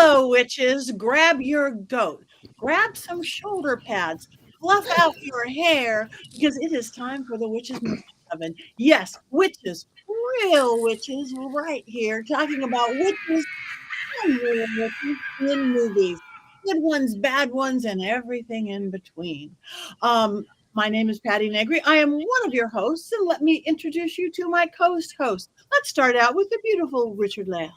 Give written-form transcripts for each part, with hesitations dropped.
Hello, witches. Grab your goat. Grab some shoulder pads. Fluff out your hair because it is time for the Witches Movie Coven. Yes, witches, real witches, right here, talking about witches and real witches in movies. Good ones, bad ones, and everything in between. My name is Patti Negri. I am one of your hosts, and let me introduce you to my co-host. Let's start out with the beautiful Richard-Lael.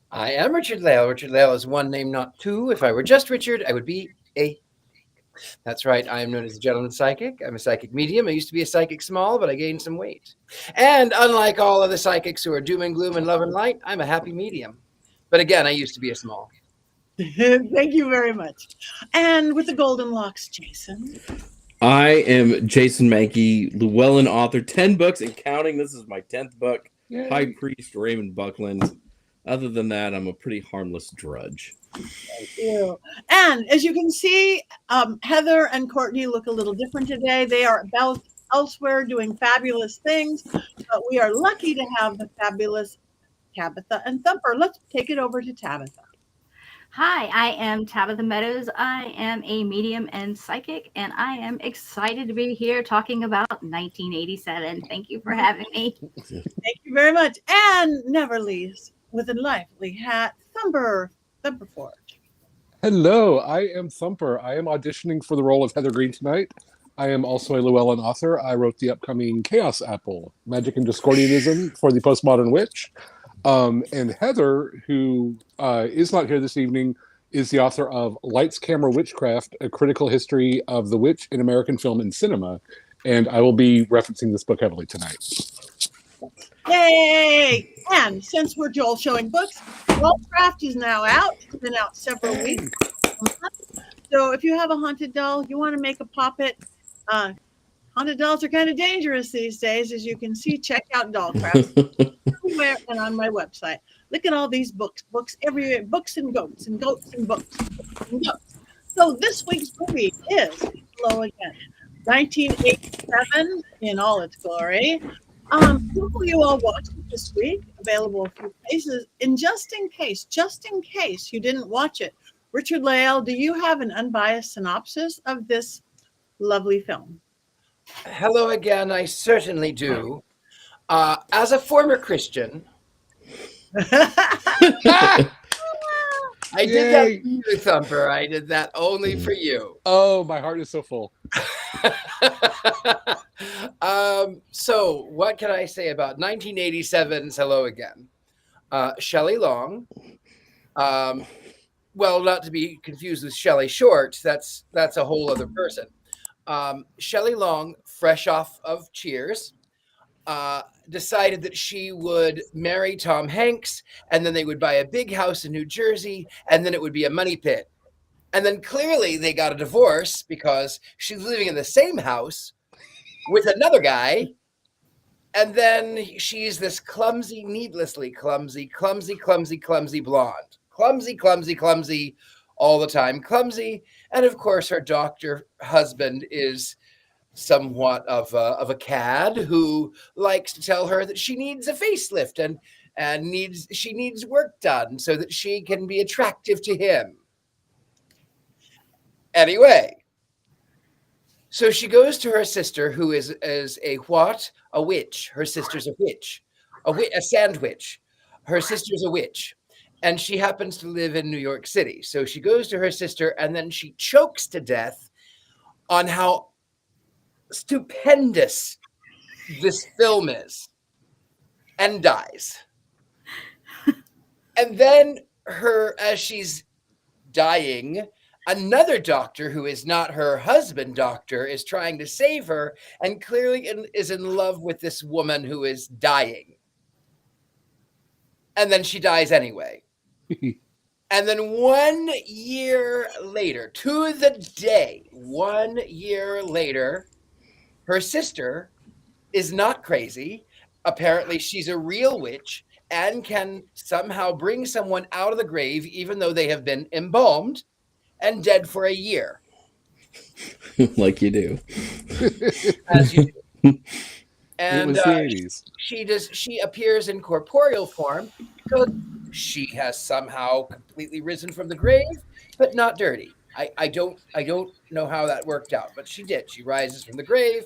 I am Richard-Lael. Richard-Lael is one name, not two. If I were just Richard, I would be a. That's right. I am known as a gentleman psychic. I'm a psychic medium. I used to be a psychic small, but I gained some weight. And unlike all other psychics who are doom and gloom and love and light, I'm a happy medium. But again, I used to be a small. Thank you very much. And with the golden locks, Jason. I am Jason Mankey, Llewellyn author, 10 books and counting. This is my 10th book. Yay. High Priest Raymond Buckland. Other than that, I'm a pretty harmless drudge. Thank you. And as you can see, Heather and Courtney look a little different today. They are both elsewhere doing fabulous things, but we are lucky to have the fabulous Tabitha and Thumper. Let's take it over to Tabitha. Hi, I am Tabitha Meadows. I am a medium and psychic, and I am excited to be here talking about 1987. Thank you for having me. Thank you very much. And never least, with a lively hat, Thumper Forge. Hello, I am Thumper. I am auditioning for the role of Heather Green tonight. I am also a Llewellyn author. I wrote the upcoming Chaos Apple, Magic and Discordianism for the Postmodern Witch. And Heather, who is not here this evening, is the author of Lights, Camera, Witchcraft, A Critical History of the Witch in American Film and Cinema. And I will be referencing this book heavily tonight. Yay! And since we're Joel showing books, Witchcraft is now out. It's been out several weeks. So if you have a haunted doll, you want to make a poppet. Haunted dolls are kind of dangerous these days, as you can see. Check out Dollcraft everywhere and on my website. Look at all these books everywhere, books and goats and goats and books and goats. So this week's movie is Hello Again, 1987 in all its glory. Who will you all watch it this week? Available a few places. And just in case you didn't watch it, Richard-Lael, do you have an unbiased synopsis of this lovely film? Hello again. I certainly do. As a former Christian, I did that for you, Thumper. I did that only for you. Oh, my heart is so full. So what can I say about 1987's Hello Again? Shelly Long. Well, not to be confused with Shelley Short. That's a whole other person. Shelley Long, fresh off of Cheers, decided that she would marry Tom Hanks, and then they would buy a big house in New Jersey, and then it would be a money pit. And then clearly they got a divorce because she's living in the same house with another guy. And then she's this clumsy, needlessly clumsy blonde. Clumsy, all the time clumsy. And of course, her doctor husband is somewhat of a cad who likes to tell her that she needs a facelift and she needs work done so that she can be attractive to him. Anyway, so she goes to her sister, who is a what? A witch. Her sister's a witch, a sandwich. Her sister's a witch. And she happens to live in New York City. So she goes to her sister, and then she chokes to death on how stupendous this film is, and dies. And then as she's dying, another doctor who is not her husband doctor is trying to save her and clearly is in love with this woman who is dying. And then she dies anyway. And then 1 year later, to the day, 1 year later, her sister is not crazy. Apparently, she's a real witch and can somehow bring someone out of the grave, even though they have been embalmed and dead for a year. Like you do. As you do. And it was the 80s. She appears in corporeal form She has somehow completely risen from the grave, but not dirty. I don't know how that worked out, but she did. She rises from the grave.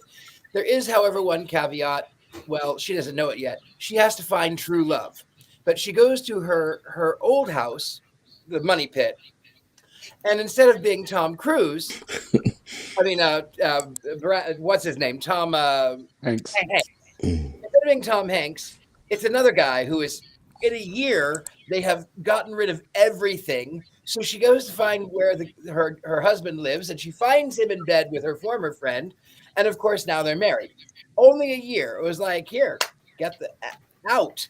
There is, however, one caveat. Well, she doesn't know it yet. She has to find true love. But she goes to her old house, the money pit, and instead of being Tom Cruise, I mean, what's his name? Tom Thanks. Hanks. Instead of being Tom Hanks, it's another guy who is, in a year, they have gotten rid of everything. So she goes to find where her husband lives, and she finds him in bed with her former friend. And of course, now they're married. Only a year. It was like, here, get the out.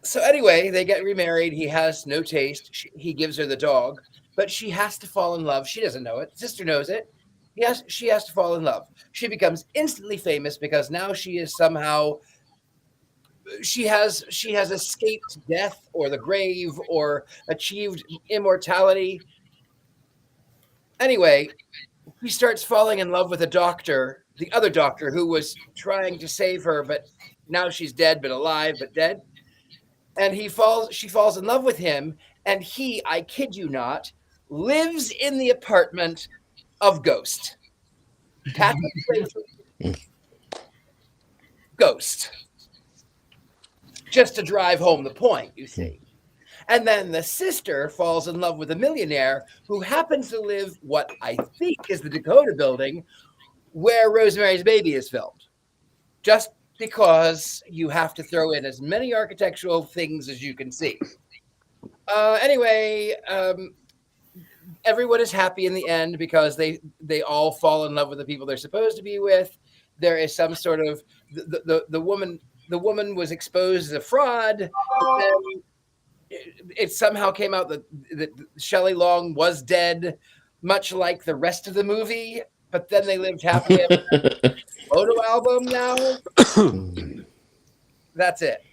So anyway, they get remarried. He has no taste. He gives her the dog, but she has to fall in love. She doesn't know it. Sister knows it. Yes, she has to fall in love. She becomes instantly famous because now she is somehow she has escaped death or the grave or achieved immortality. Anyway, he starts falling in love with a doctor, the other doctor who was trying to save her, but now she's dead, but alive, but dead. And she falls in love with him, and he, I kid you not, lives in the apartment of Ghost. Patrick Swayze. Ghost. Just to drive home the point, you see. And then the sister falls in love with a millionaire who happens to live what I think is the Dakota building where Rosemary's Baby is filmed. Just because you have to throw in as many architectural things as you can see. Anyway, everyone is happy in the end because they all fall in love with the people they're supposed to be with. There is some sort of the woman was exposed as a fraud. It somehow came out that Shelly Long was dead, much like the rest of the movie. But then they lived happily ever after. Photo album now. That's it.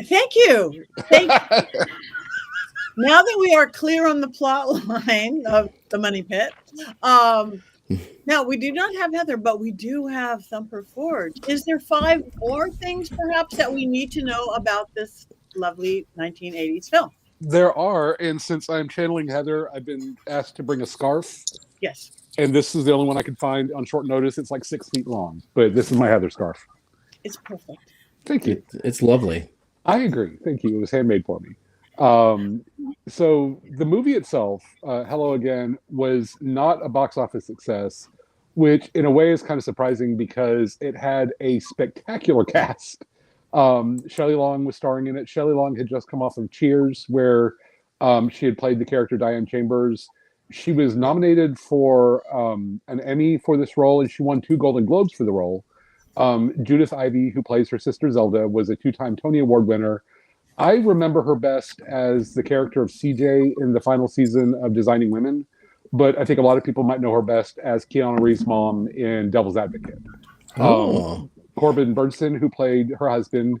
Thank you. Now that we are clear on the plot line of the Money Pit, now we do not have Heather, but we do have Thumper Forge. Is there 5 more things perhaps that we need to know about this lovely 1980s film? There are, and since I'm channeling Heather, I've been asked to bring a scarf. Yes. And this is the only one I could find on short notice. It's like 6 feet long, but this is my Heather scarf. It's perfect. Thank you. It's lovely. I agree. Thank you. It was handmade for me. So the movie itself, Hello Again, was not a box office success, which in a way is kind of surprising because it had a spectacular cast. Shelley Long was starring in it. Shelley Long had just come off of Cheers, where she had played the character Diane Chambers. She was nominated for an Emmy for this role, and she won 2 Golden Globes for the role. Judith Ivey, who plays her sister Zelda, was a 2-time Tony Award winner. I remember her best as the character of CJ in the final season of Designing Women, but I think a lot of people might know her best as Keanu Reeves' mom in Devil's Advocate. Corbin Bernsen, who played her husband,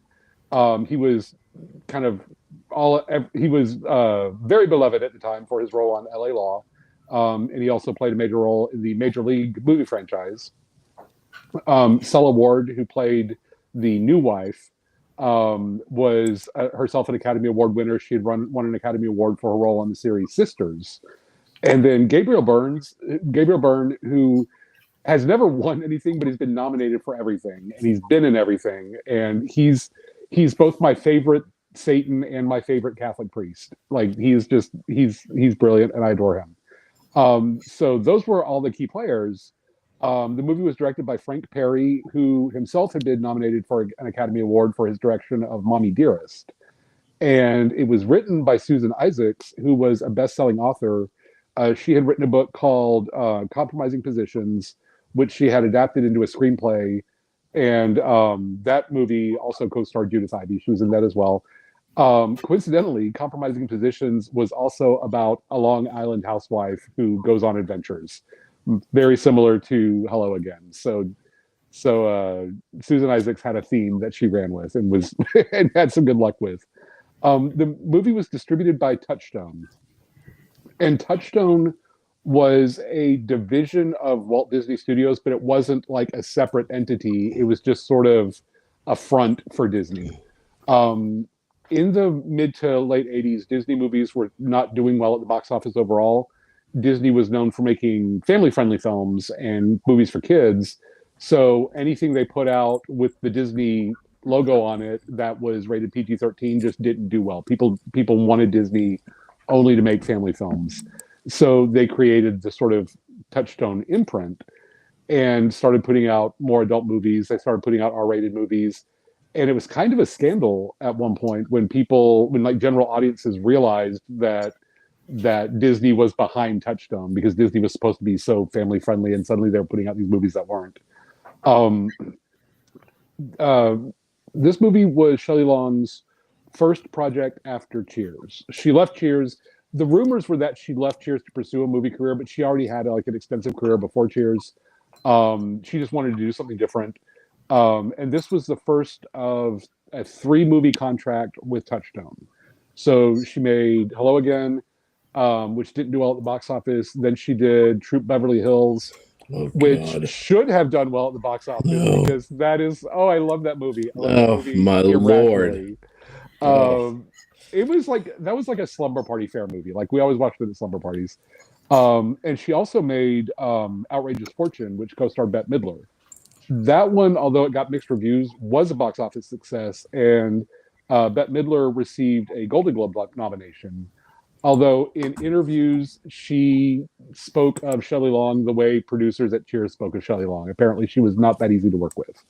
he was kind of he was very beloved at the time for his role on LA Law, and he also played a major role in the Major League movie franchise. Sella Ward, who played the new wife, was herself an Academy Award winner. She had won an Academy Award for her role on the series Sisters. And then Gabriel Byrne, who has never won anything, but he's been nominated for everything, and he's been in everything. And he's both my favorite Satan and my favorite Catholic priest. Like he's brilliant, and I adore him. So those were all the key players. The movie was directed by Frank Perry, who himself had been nominated for an Academy Award for his direction of Mommy Dearest. And it was written by Susan Isaacs, who was a best-selling author. She had written a book called Compromising Positions, which she had adapted into a screenplay. And that movie also co-starred Judith Ivey. She was in that as well. Coincidentally, Compromising Positions was also about a Long Island housewife who goes on adventures. Very similar to Hello Again. So Susan Isaacs had a theme that she ran with and was and had some good luck with. The movie was distributed by Touchstone, and Touchstone was a division of Walt Disney Studios, but it wasn't like a separate entity. It was just sort of a front for Disney. In the mid to late 80s, Disney movies were not doing well at the box office overall. Disney was known for making family-friendly films and movies for kids. So anything they put out with the Disney logo on it that was rated PG-13 just didn't do well. People wanted Disney only to make family films. So they created the sort of Touchstone imprint and started putting out more adult movies. They started putting out R-rated movies. And it was kind of a scandal at one point when like general audiences realized that Disney was behind Touchstone because Disney was supposed to be so family friendly, and suddenly they were putting out these movies that weren't. Um, this movie was Shelley Long's first project after Cheers. She left Cheers. The rumors were that she left Cheers to pursue a movie career, but she already had like an extensive career before Cheers. She just wanted to do something different. And this was the first of a 3-movie contract with Touchstone. So she made Hello Again, which didn't do well at the box office. Then she did Troop Beverly Hills, which should have done well at the box office because that is, I love that movie. I love that movie my irrationally. Lord. It was like, that was like a slumber party fair movie. Like we always watched it at slumber parties. And she also made Outrageous Fortune, which co-starred Bette Midler. That one, although it got mixed reviews, was a box office success, and Bette Midler received a Golden Globe nomination. Although in interviews, she spoke of Shelley Long the way producers at Cheers spoke of Shelley Long. Apparently, she was not that easy to work with.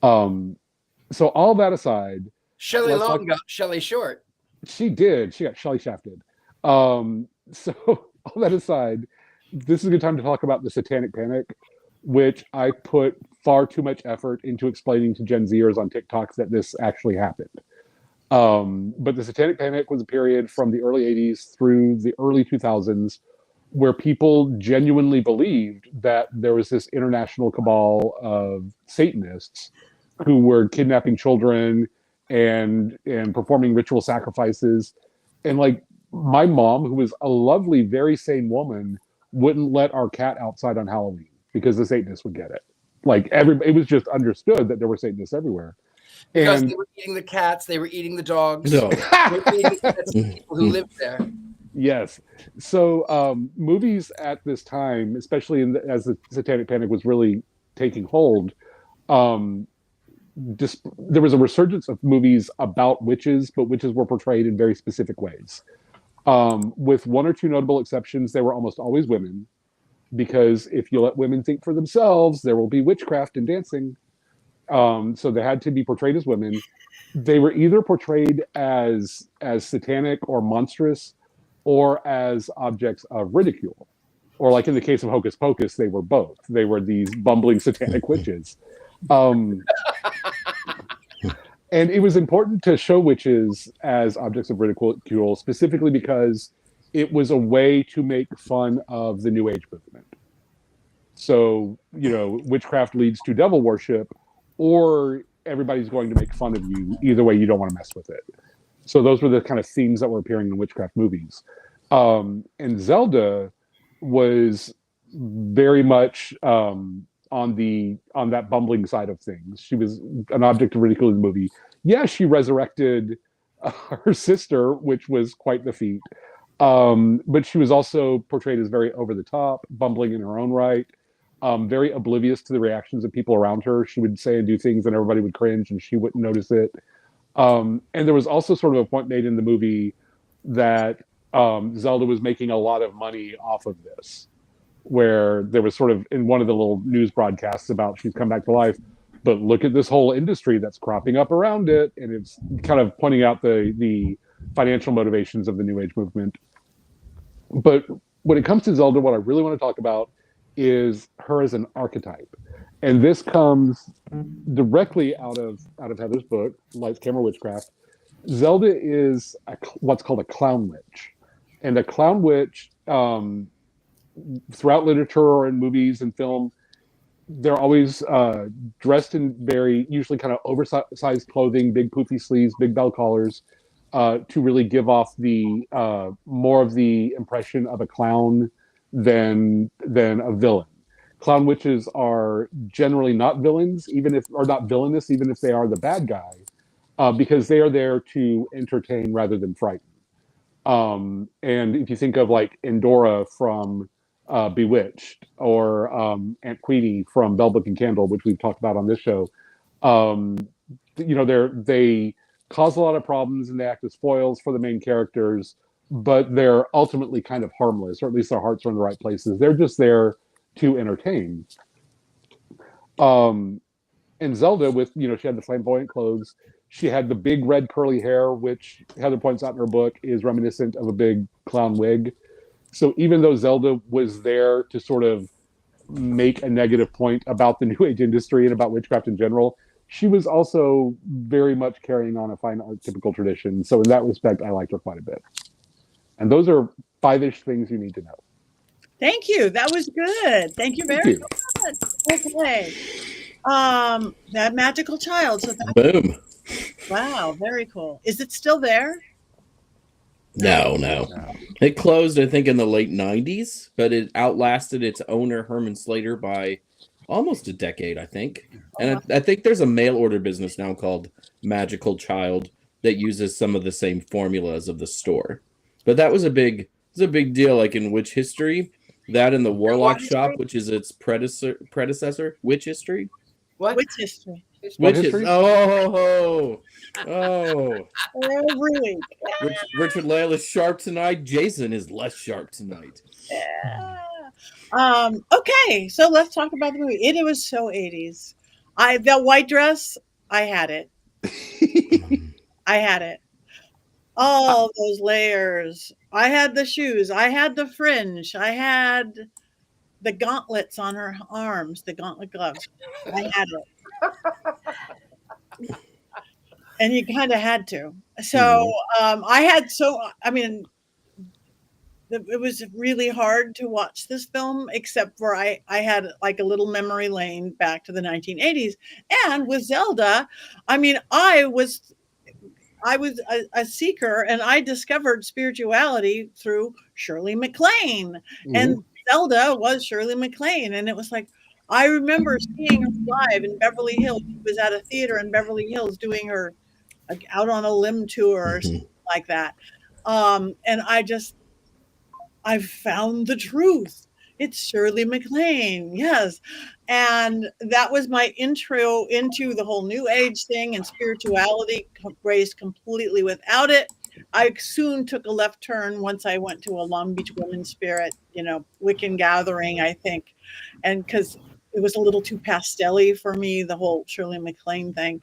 So all that aside, Shelley Long got Shelley short. She did. She got Shelley shafted. So all that aside, this is a good time to talk about the Satanic Panic, which I put far too much effort into explaining to Gen Zers on TikTok that this actually happened. But the Satanic Panic was a period from the early 80s through the early 2000s where people genuinely believed that there was this international cabal of Satanists who were kidnapping children and performing ritual sacrifices. And like my mom, who was a lovely, very sane woman, wouldn't let our cat outside on Halloween because the Satanists would get it. Like it was just understood that there were Satanists everywhere. Because they were eating the cats, they were eating the dogs. No. They were eating the people who lived there. Yes. So movies at this time, especially as the Satanic Panic was really taking hold, there was a resurgence of movies about witches, but witches were portrayed in very specific ways. With one or two notable exceptions, they were almost always women, because if you let women think for themselves, there will be witchcraft and dancing. So they had to be portrayed as women. They were either portrayed as satanic or monstrous, or as objects of ridicule. Or like in the case of Hocus Pocus, they were both. They were these bumbling satanic witches. And it was important to show witches as objects of ridicule, specifically because it was a way to make fun of the New Age movement. So, witchcraft leads to devil worship, or everybody's going to make fun of you. Either way, you don't want to mess with it. So those were the kind of themes that were appearing in witchcraft movies. And Zelda was very much on that bumbling side of things. She was an object of ridicule in the movie. Yeah, she resurrected her sister, which was quite the feat. But she was also portrayed as very over the top, bumbling in her own right, very oblivious to the reactions of people around her. She would say and do things and everybody would cringe and she wouldn't notice it. And there was also sort of a point made in the movie that Zelda was making a lot of money off of this, where there was sort of in one of the little news broadcasts about she's come back to life, but look at this whole industry that's cropping up around it. And it's kind of pointing out the financial motivations of the New Age movement. But when it comes to Zelda, what I really want to talk about is her as an archetype. And this comes directly out of Heather's book, Lights, Camera, Witchcraft. Zelda is what's called a clown witch. And a clown witch, throughout literature or in movies and film, they're always dressed in very, usually kind of oversized clothing, big poofy sleeves, big bell collars, to really give off the more of the impression of a clown than a villain. Clown witches are generally not villains, or not villainous, even if they are the bad guy. because they are there to entertain rather than frighten. And if you think of like Endora from Bewitched, or Aunt Queenie from Bell Book and Candle, which we've talked about on this show, um, they cause a lot of problems and they act as foils for the main characters, but they're ultimately kind of harmless, or at least their hearts are in the right places. They're just there to entertain. And Zelda, with she had the flamboyant clothes, she had the big red curly hair, which Heather points out in her book is reminiscent of a big clown wig. So even though Zelda was there to sort of make a negative point about the New Age industry and about witchcraft in general, she was also very much carrying on a fine art typical tradition. So in that respect, I liked her quite a bit. And those are 5-ish things you need to know. Thank you. That was good. Thank you very much. Okay. That magical child. So Boom. wow, very cool. Is it still there? No. It closed, I think, in the late 90s, but it outlasted its owner, Herman Slater, by almost a decade, I think. And I think there's a mail order business now called Magical Child that uses some of the same formulas of the store. But that was a big deal, like in witch history. That and the Warlock Shop, which is its predecessor, Witch History. What? Witch history. Witches. Oh. Every week. Richard-Lael is sharp tonight. Jason is less sharp tonight. Yeah. Okay, so let's talk about the movie. It was so 80s. That white dress, I had it. I had it. All those layers. I had the shoes. I had the fringe. I had the gauntlets on her arms, the gauntlet gloves. I had it. And you kind of had to. So it was really hard to watch this film, except for I had like a little memory lane back to the 1980s. And with Zelda, I was a seeker, and I discovered spirituality through Shirley MacLaine. Mm-hmm. And Zelda was Shirley MacLaine. And it was like, I remember seeing her live in Beverly Hills. She was at a theater in Beverly Hills doing her out on a limb tour or something like that. And I found the truth. It's Shirley MacLaine. Yes. And that was my intro into the whole New Age thing, and spirituality raised completely without it. I soon took a left turn once I went to a Long Beach Women's Spirit, Wiccan gathering, I think. And because it was a little too pastel-y for me, the whole Shirley MacLaine thing,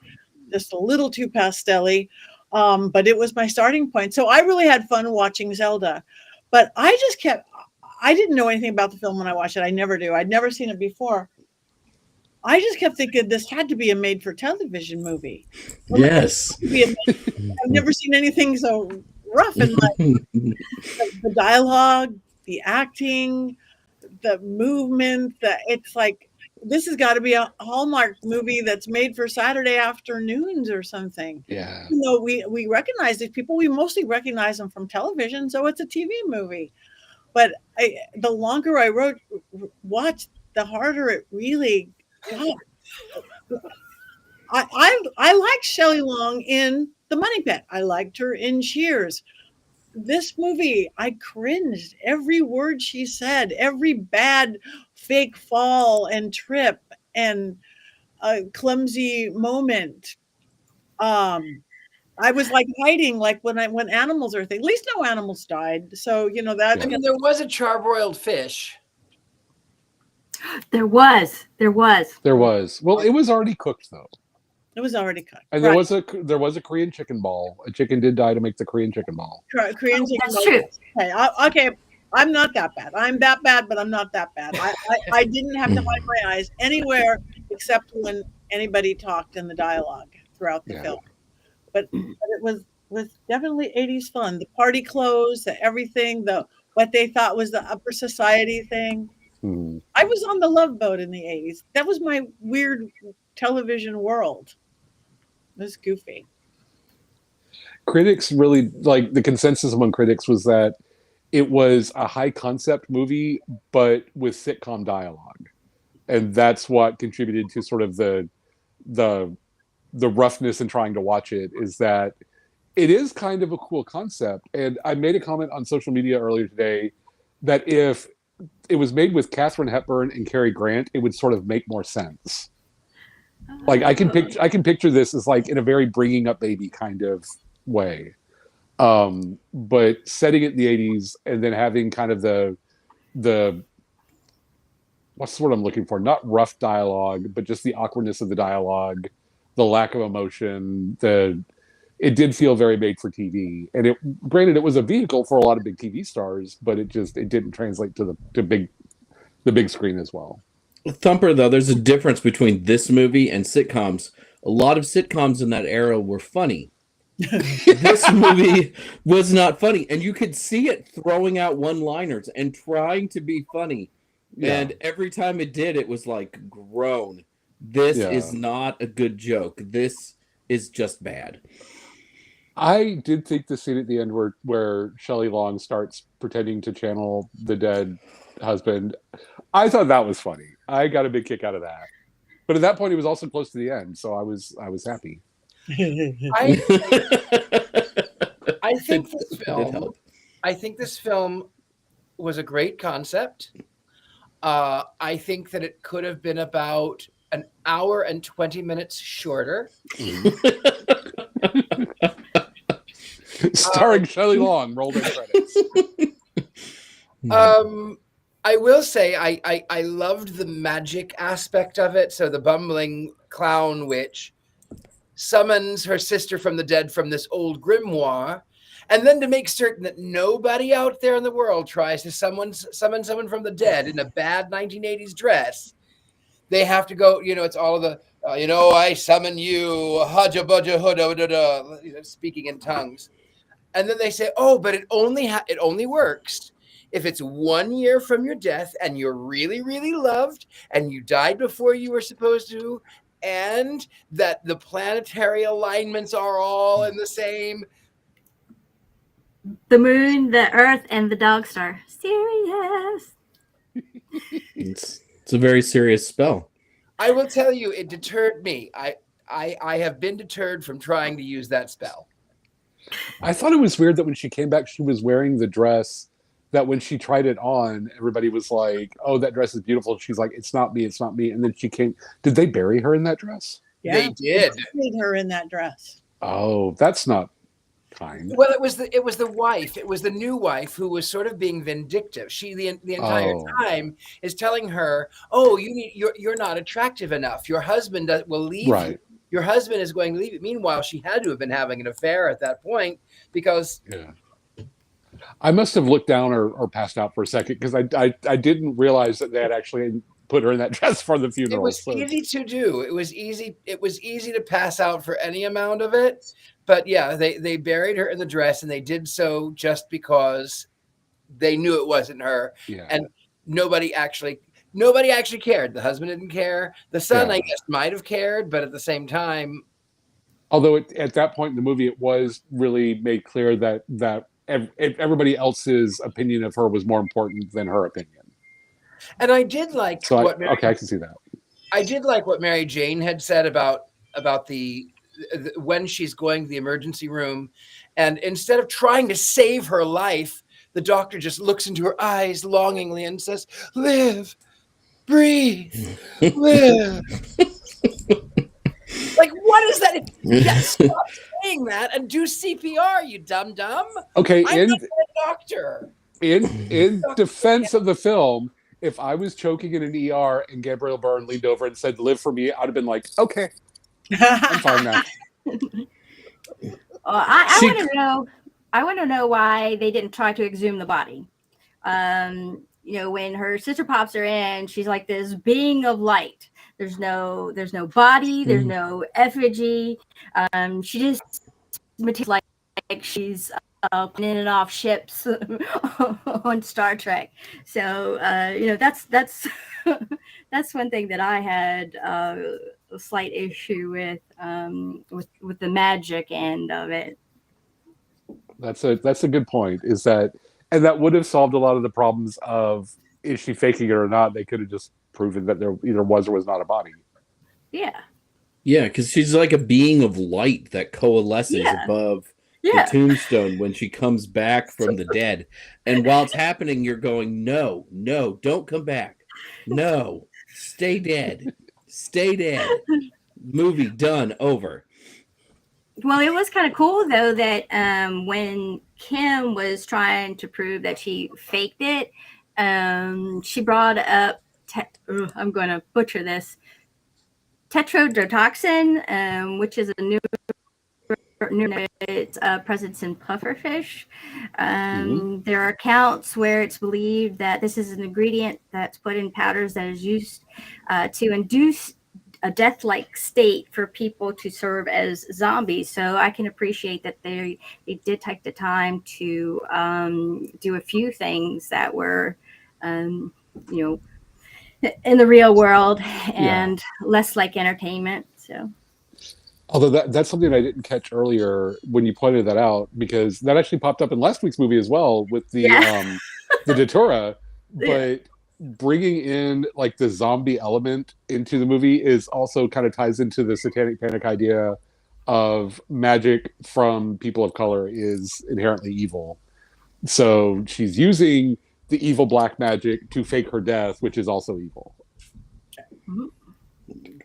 just a little too pastel-y. But it was my starting point. So I really had fun watching Zelda. But I didn't know anything about the film when I watched it. I never do. I'd never seen it before. I just kept thinking this had to be a made-for-television movie. Yes. I've never seen anything so rough in life. The dialogue, the acting, the movement. It's like, this has got to be a Hallmark movie that's made for Saturday afternoons or something. Yeah. We recognize these people. We mostly recognize them from television, so it's a TV movie. But the longer I watched, the harder it really got. I liked Shelly Long in The Money Pit. I liked her in Cheers. This movie, I cringed every word she said, every bad fake fall and trip and clumsy moment. I was like hiding, like when animals are things. At least no animals died. So that. There was a charbroiled fish. There was. Well, it was already cooked though. It was already cooked. And there was a Korean chicken ball. A chicken did die to make the Korean chicken ball. Korean chicken That's ball. true. Okay. I'm not that bad. I'm that bad, but I'm not that bad. I didn't have to hide my eyes anywhere except when anybody talked in the dialogue throughout the film. But it was definitely 80s fun. The party clothes, the everything, what they thought was the upper society thing. I was on the Love Boat in the 80s. That was my weird television world. It was goofy. Critics really, the consensus among critics was that it was a high concept movie, but with sitcom dialogue. And that's what contributed to sort of the roughness in trying to watch it is that it is kind of a cool concept. And I made a comment on social media earlier today that if it was made with Katharine Hepburn and Cary Grant, it would sort of make more sense. Like I can picture this as like in a very Bringing Up Baby kind of way. But setting it in the 80s and then having kind of the what's the word I'm looking for? Not rough dialogue, but just the awkwardness of the dialogue, the lack of emotion, it did feel very made for TV. And granted, it was a vehicle for a lot of big TV stars, but it didn't translate to the big screen as well. Thumper, though, there's a difference between this movie and sitcoms. A lot of sitcoms in that era were funny. This movie was not funny, and you could see it throwing out one-liners and trying to be funny. Yeah. And every time it did, it was like, groan. This is not a good joke. This is just bad. I did think the scene at the end where Shelley Long starts pretending to channel the dead husband, I thought that was funny. I got a big kick out of that. But at that point, it was also close to the end, so I was happy. I think this film was a great concept. I think that it could have been about an hour and 20 minutes shorter. Starring Shelley Long, rolled in credits. I will say I loved the magic aspect of it. So the bumbling clown witch summons her sister from the dead from this old grimoire. And then to make certain that nobody out there in the world tries to summon someone from the dead in a bad 1980s dress, they have to go, it's all of the, I summon you, hudja budja huda, speaking in tongues. And then they say, oh, but it only works if it's 1 year from your death and you're really, really loved and you died before you were supposed to, and that the planetary alignments are all in the same. The moon, the earth, and the dog star. Serious. It's a very serious spell. I will tell you, it deterred me. I have been deterred from trying to use that spell. I thought it was weird that when she came back, she was wearing the dress that when she tried it on, everybody was like, oh, that dress is beautiful. She's like, it's not me, it's not me. And then she came. Did they bury her in that dress? Yeah, they did. They buried her in that dress. Oh, that's not kind. Well, it was the wife. It was the new wife who was sort of being vindictive. She the entire time is telling her, "Oh, you're not attractive enough. Your husband will leave you. Your husband is going to leave you." Meanwhile, she had to have been having an affair at that point because. Yeah. I must have looked down or passed out for a second because I didn't realize that they had actually put her in that dress for the funeral. It was easy to do. It was easy to pass out for any amount of it. But yeah, they buried her in the dress, and they did so just because they knew it wasn't her. Yeah. And nobody actually cared. The husband didn't care. The son, I guess, might have cared, but at the same time. Although at that point in the movie, it was really made clear that everybody else's opinion of her was more important than her opinion. And I did like I can see that. I did like what Mary Jane had said about the when she's going to the emergency room, and instead of trying to save her life, the doctor just looks into her eyes longingly and says, "Live, breathe, live." Like, what is that? Yes, stop saying that and do CPR, you dumb. Okay, I'm not a doctor. In defense of the film, if I was choking in an ER and Gabriel Byrne leaned over and said, "Live for me," I'd have been like, "Okay, I'm fine now." I want to know why they didn't try to exhume the body. When her sister pops her in, she's like this being of light. There's no body. There's no effigy. She just like she's in and off ships on Star Trek. So that's that's one thing that I had a slight issue with the magic end of it. That's a good point. And that would have solved a lot of the problems of, is she faking it or not? They could have just proven that there either was or was not a body. Yeah. Yeah, because she's like a being of light that coalesces above the tombstone when she comes back from the dead. And while it's happening, you're going, no, don't come back. No, stay dead. Stay dead. Movie done, over. Well, it was kind of cool though that when Kim was trying to prove that she faked it, she brought up I'm going to butcher this, tetrodotoxin, which is a new presence in pufferfish. There are accounts where it's believed that this is an ingredient that's put in powders that is used to induce a death-like state for people to serve as zombies. So I can appreciate that they did take the time to do a few things that were, in the real world and less like entertainment. So. Although that's something I didn't catch earlier when you pointed that out, because that actually popped up in last week's movie as well with the the Datura, but bringing in like the zombie element into the movie is also kind of ties into the Satanic Panic idea of magic from people of color is inherently evil. So she's using the evil black magic to fake her death, which is also evil.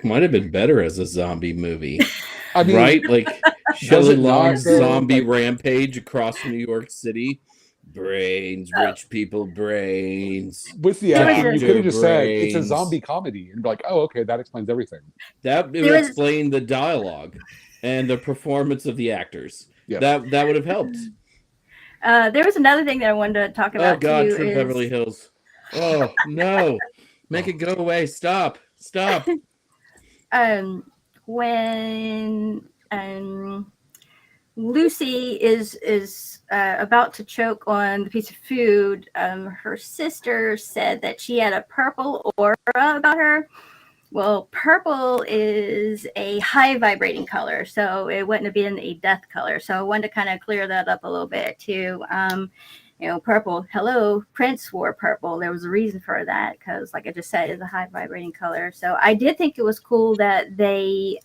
Might have been better as a zombie movie. I mean, right? Like Shelley Long's zombie rampage across New York City. Brains, rich people brains. With the acting, you could have just said it's a zombie comedy and be like, oh, okay, that explains everything. That would explain the dialogue and the performance of the actors. Yes. That would have helped. There was another thing that I wanted to talk about. Oh God, Trip Beverly Hills. Oh no. Make it go away. Stop. When Lucy is about to choke on the piece of food, her sister said that she had a purple aura about her. Well, purple is a high vibrating color, so it wouldn't have been a death color. So I wanted to kind of clear that up a little bit too. Purple. Hello, Prince wore purple. There was a reason for that because, like I just said, it's a high vibrating color. So I did think it was cool that they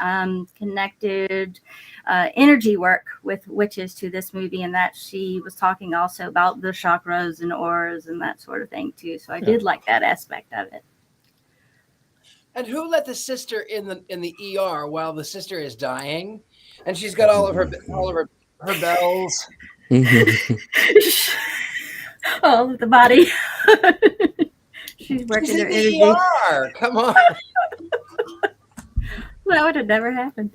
connected energy work with witches to this movie, and that she was talking also about the chakras and auras and that sort of thing too. So I did like that aspect of it. And who let the sister in the ER while the sister is dying, and she's got all of her bells. Oh, the body. She's working her energy. Come on. That would have never happened.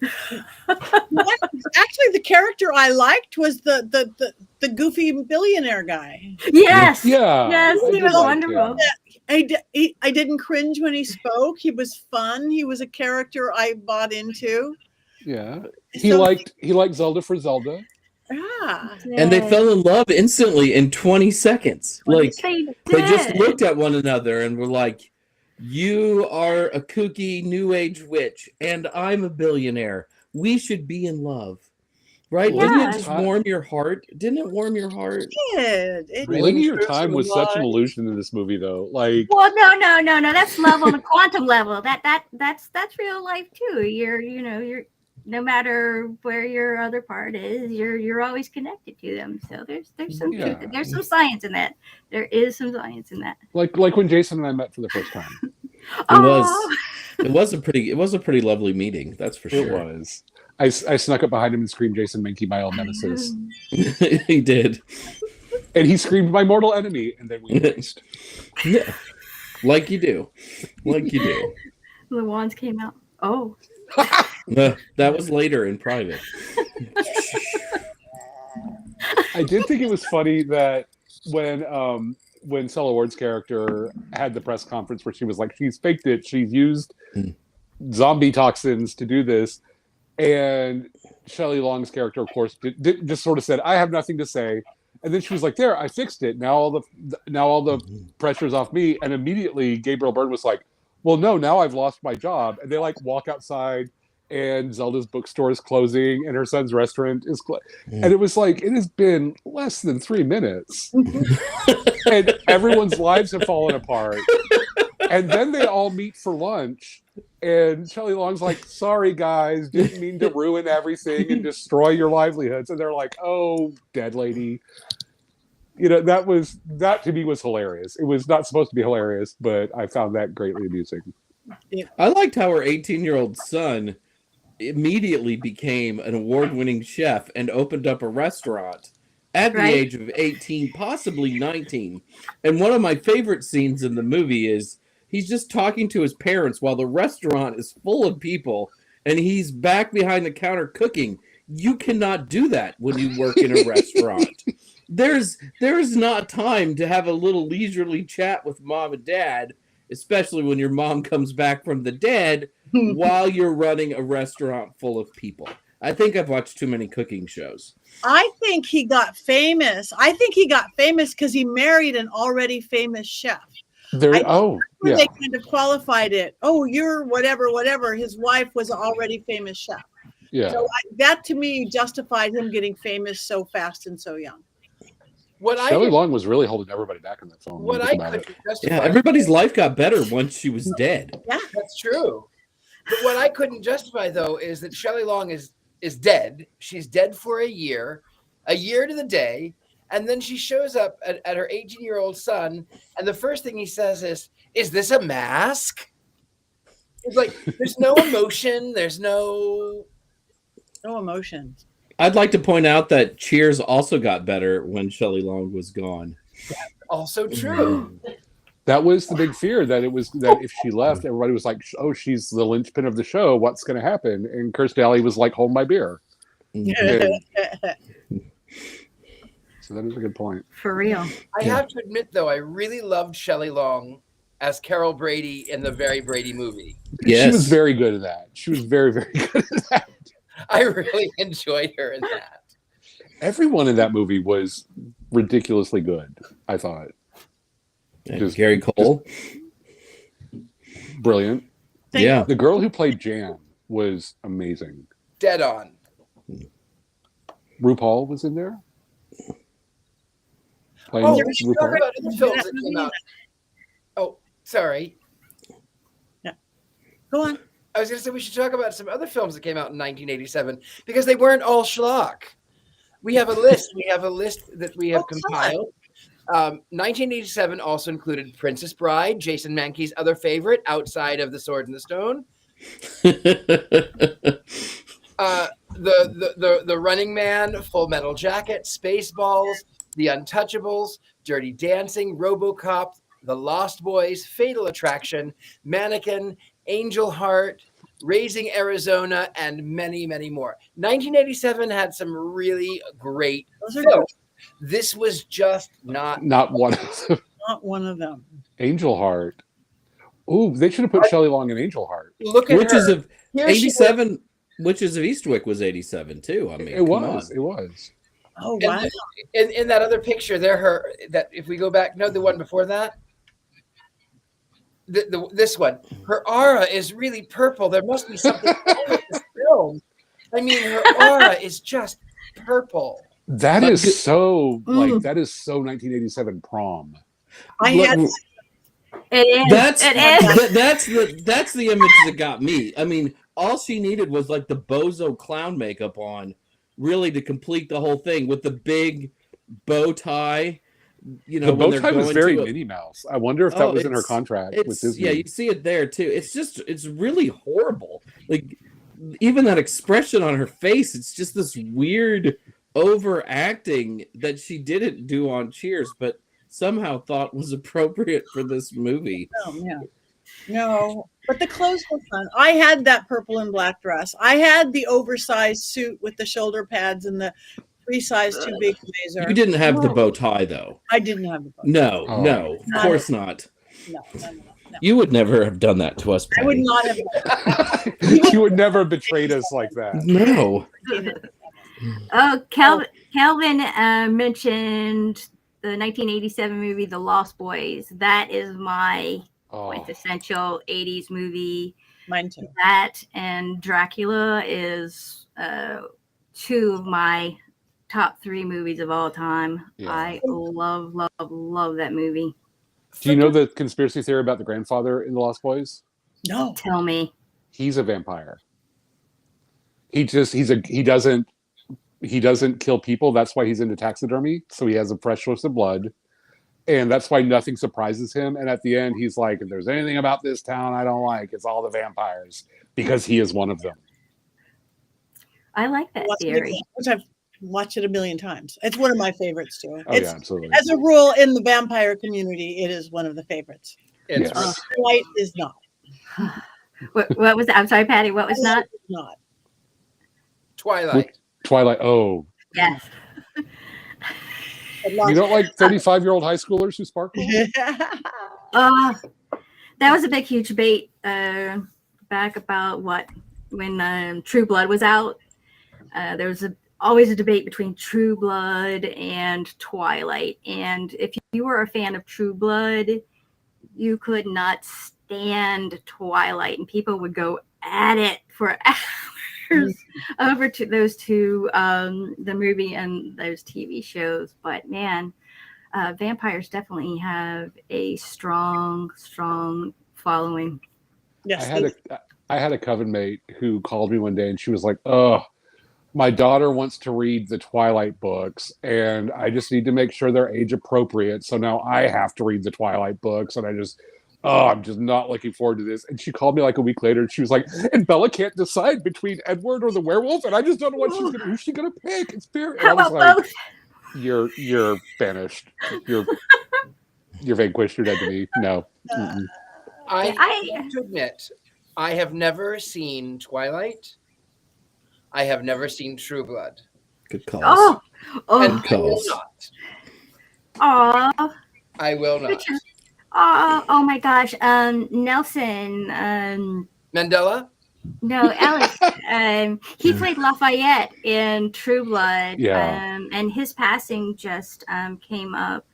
Actually, the character I liked was the goofy billionaire guy. Yes. Yeah. Yes, he was wonderful. I didn't cringe when he spoke. He was fun. He was a character I bought into. Yeah. He liked Zelda for Zelda. Yeah. And they fell in love instantly in 20 seconds. Like they just looked at one another and were like, you are a kooky new age witch and I'm a billionaire. We should be in love. Right? Yeah. Didn't it just warm your heart? Didn't it warm your heart? It did. Linear time was such an illusion in this movie though. Like, well, no. That's love on a quantum level. That's real life too. You're no matter where your other part is, you're always connected to them. So there's some truth. There's some science in that. There is some science in that. Like when Jason and I met for the first time. It was a pretty lovely meeting. That's for sure. It was. I snuck up behind him and screamed Jason Mankey, my old nemesis. He did. And he screamed my mortal enemy, and then we embraced. Yeah. Like you do. The wands came out. Oh. That was later in private. I did think it was funny that when Stella Ward's character had the press conference where she was like, she's faked it, she's used zombie toxins to do this, and Shelley Long's character, of course, just sort of said, I have nothing to say. And then she was like, there, I fixed it. Now all the pressure's off me. And immediately Gabriel Byrne was like, well, no, now I've lost my job. And they like walk outside and Zelda's bookstore is closing and her son's restaurant is and it was like, it has been less than 3 minutes and everyone's lives have fallen apart And then they all meet for lunch, and Shelley Long's like, "Sorry guys, didn't mean to ruin everything and destroy your livelihoods." And they're like, "Oh, dead lady." That to me was hilarious. It was not supposed to be hilarious, but I found that greatly amusing. I liked how her 18-year-old son immediately became an award-winning chef and opened up a restaurant at the age of 18, possibly 19. And one of my favorite scenes in the movie is he's just talking to his parents while the restaurant is full of people, and he's back behind the counter cooking. You cannot do that when you work in a restaurant. There's not time to have a little leisurely chat with mom and dad, especially when your mom comes back from the dead while you're running a restaurant full of people. I think I've watched too many cooking shows. I think he got famous. I think he got famous because he married an already famous chef. They kind of qualified it. Oh, you're whatever. His wife was an already famous chef. Yeah. So that to me justified him getting famous so fast and so young. Shelley Long was really holding everybody back in that film. Everybody's life got better once she was dead. Yeah, that's true. But what I couldn't justify, though, is that Shelley Long is dead. She's dead for a year to the day, and then she shows up at her 18-year-old son, and the first thing he says is this a mask? It's like, there's no emotion. There's no emotion. I'd like to point out that Cheers also got better when Shelley Long was gone. Also true. That was the big fear, that if she left, everybody was like, "Oh, she's the linchpin of the show. What's going to happen?" And Kirstie Alley was like, "Hold my beer." So that is a good point. For real. I have to admit, though, I really loved Shelley Long as Carol Brady in the Very Brady movie. Yes. She was very good at that. She was very, very good at that. I really enjoyed her in that. Everyone in that movie was ridiculously good, I thought. Just Gary Cole. Brilliant. Yeah. The girl who played Jan was amazing. Dead on. RuPaul was in there. Oh, we should talk about other films that came out. Oh, sorry. Yeah. Go on. I was going to say we should talk about some other films that came out in 1987 because they weren't all schlock. We have a list. That we have compiled. 1987 also included Princess Bride, Jason Mankey's other favorite outside of The Sword and the Stone. The Running Man, Full Metal Jacket, Spaceballs, The Untouchables, Dirty Dancing, RoboCop, The Lost Boys, Fatal Attraction, Mannequin, Angel Heart, Raising Arizona, and many, many more. 1987 had some really great films. This was just not one of them. Not one of them. Angel Heart. Ooh, they should have put Shelley Long in Angel Heart. Look at Witches her. of 87. Witches of Eastwick was 87 too. I mean, it was. Oh wow! In that other picture, that if we go back, no, the one before that. This one, her aura is really purple. There must be something wrong with this film. I mean, her aura is just purple. That is so 1987 prom. It is. That's the image that got me. I mean, all she needed was like the bozo clown makeup on, really, to complete the whole thing with the big bow tie. You know, the bow tie was very Minnie Mouse. I wonder if that was in her contract with Disney. Yeah, you see it there too. It's really horrible. Like, even that expression on her face, it's just this weird overacting that she didn't do on Cheers, but somehow thought was appropriate for this movie. Oh, yeah. No, but the clothes were fun. I had that purple and black dress. I had the oversized suit with the shoulder pads and the 3 size too big blazer. You didn't have the bow tie, though. I didn't have the bow tie. No, of course not. No. You would never have done that to us, Patty. I would not have. You would never have betrayed us like that. No. Oh, Calvin mentioned the 1987 movie, The Lost Boys. That is my quintessential 80s movie. Mine too. That and Dracula is 2 of my top 3 movies of all time. Yeah. I love that movie. Do you know the conspiracy theory about the grandfather in The Lost Boys? No. Tell me. He's a vampire. He doesn't kill people. That's why he's into taxidermy. So he has a fresh source of blood. And that's why nothing surprises him. And at the end, he's like, if there's anything about this town I don't like, it's all the vampires. Because he is one of them. I like that theory. Which I've watched it a million times. It's one of my favorites too. Oh, yeah, absolutely. As a rule, in the vampire community, it is one of the favorites. It's Yes. Twilight is not. What was that? I'm sorry, Patty. What was not? Not. Twilight. Twilight. Oh. Yes. You don't like 35-year-old high schoolers who sparkle? That was a big, huge debate back about when True Blood was out. There was always a debate between True Blood and Twilight. And if you were a fan of True Blood, you could not stand Twilight. And people would go at it for hours over to those two, the movie and those TV shows. But man, vampires definitely have a strong following. Yes. I had a coven mate who called me one day and she was like, "Oh, my daughter wants to read the Twilight books and I just need to make sure they're age appropriate. So now I have to read the Twilight books." And I'm just not looking forward to this. And she called me like a week later and she was like, "And Bella can't decide between Edward or the werewolf. And I just don't know who's she going to pick. It's fair." How about both? You're banished. You're vanquished. You're dead to me. No. Mm-mm. I have to admit, I have never seen Twilight. I have never seen True Blood. Good calls. Oh, And I will calls. not. oh, I will not. oh my gosh. Nelson. Mandela? No, Alex. He played Lafayette in True Blood. Yeah. And his passing just came up.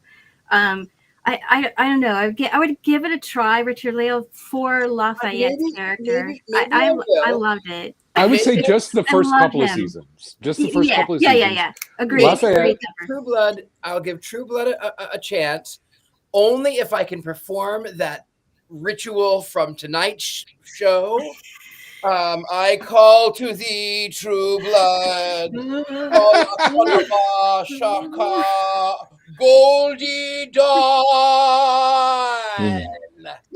I don't know. I would give it a try, Richard-Lael, for Lafayette's character. maybe I loved it. I would say just the first love couple of him. seasons. Just the first couple of yeah, seasons. yeah. Agreed. Lafayette- Agreed. True Blood, I'll give True Blood a chance, only if I can perform that ritual from tonight's show. I call to thee, True Blood. Shaka, Goldie Dawn.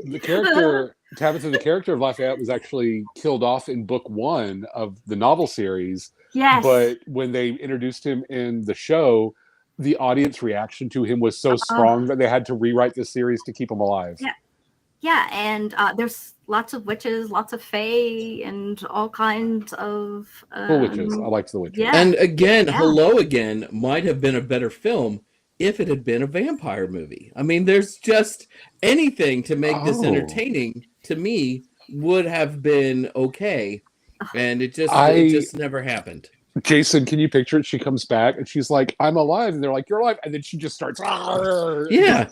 The character, Tabitha, the character of Lafayette was actually killed off in book 1 of the novel series. Yes. But when they introduced him in the show, the audience reaction to him was so strong that they had to rewrite the series to keep him alive. Yeah. Yeah, and there's lots of witches, lots of fae, and all kinds of Witches. I liked the Witches. Yeah. And again, Hello Again might have been a better film if it had been a vampire movie. I mean, there's just anything to make this entertaining, to me, would have been okay. And it just never happened. Jason, can you picture it? She comes back and she's like, "I'm alive," and they're like, "You're alive," and then she just starts. Yeah.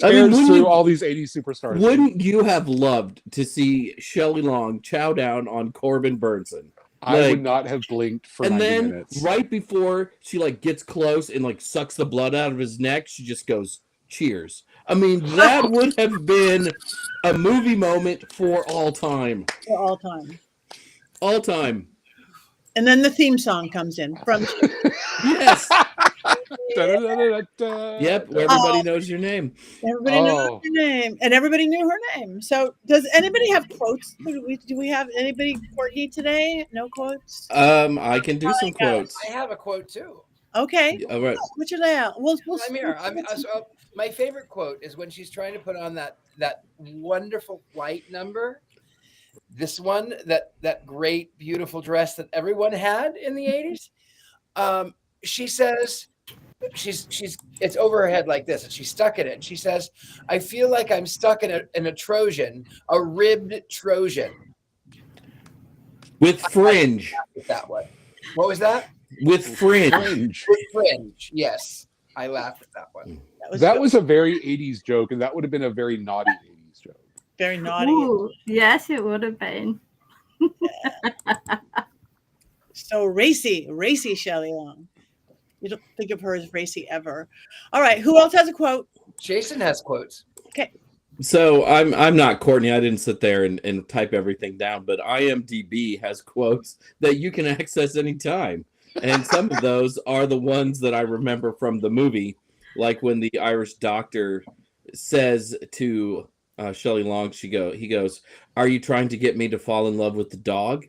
Tears through all these 80s superstars. Wouldn't you have loved to see Shelley Long chow down on Corbin Bernsen? I would not have blinked for 90 minutes. Right before she gets close and sucks the blood out of his neck, she just goes, "Cheers." I mean, that would have been a movie moment for all time. For all time. All time. And then the theme song comes in from. Yes. Yep. Where everybody knows your name. Everybody knows your name, and everybody knew her name. So, does anybody have quotes? Do we have anybody, Courtney, today? No quotes. I can do some quotes. I have a quote too. Okay. All right. Richard-Lael. My favorite quote is when she's trying to put on that wonderful white number. This one, that great, beautiful dress that everyone had in the 80s. She says, it's over her head like this, and she's stuck in it. And she says, "I feel like I'm stuck in a Trojan, a ribbed Trojan." With fringe. That one. What was that? With fringe. With fringe. Yes, I laughed at that one. That was a very 80s joke, and that would have been a very naughty 80s joke. Very naughty. Ooh, yes, it would have been. So racy Shelley Long. You don't think of her as racy ever. All right, who else has a quote? Jason has quotes. Okay. So I'm not Courtney. I didn't sit there and type everything down, but IMDb has quotes that you can access anytime. And some of those are the ones that I remember from the movie, like when the Irish doctor says to Shelly Long, he goes, "Are you trying to get me to fall in love with the dog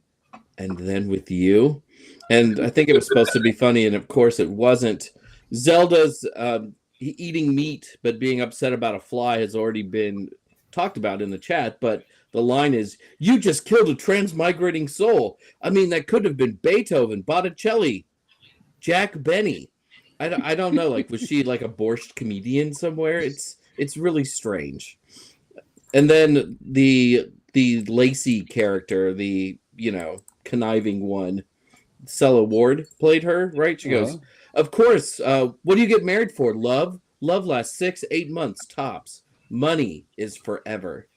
and then with you?" And I think it was supposed to be funny, and of course it wasn't. Zelda's eating meat but being upset about a fly has already been talked about in the chat, but the line is, "You just killed a transmigrating soul. I mean, that could have been Beethoven, Botticelli, Jack Benny." I don't know. Like, was she like a borscht comedian somewhere? It's really strange. And then the Lacey character, the conniving one, Cella Ward played her, right? She goes, "Of course. What do you get married for? Love? Love lasts 6-8 months tops. Money is forever."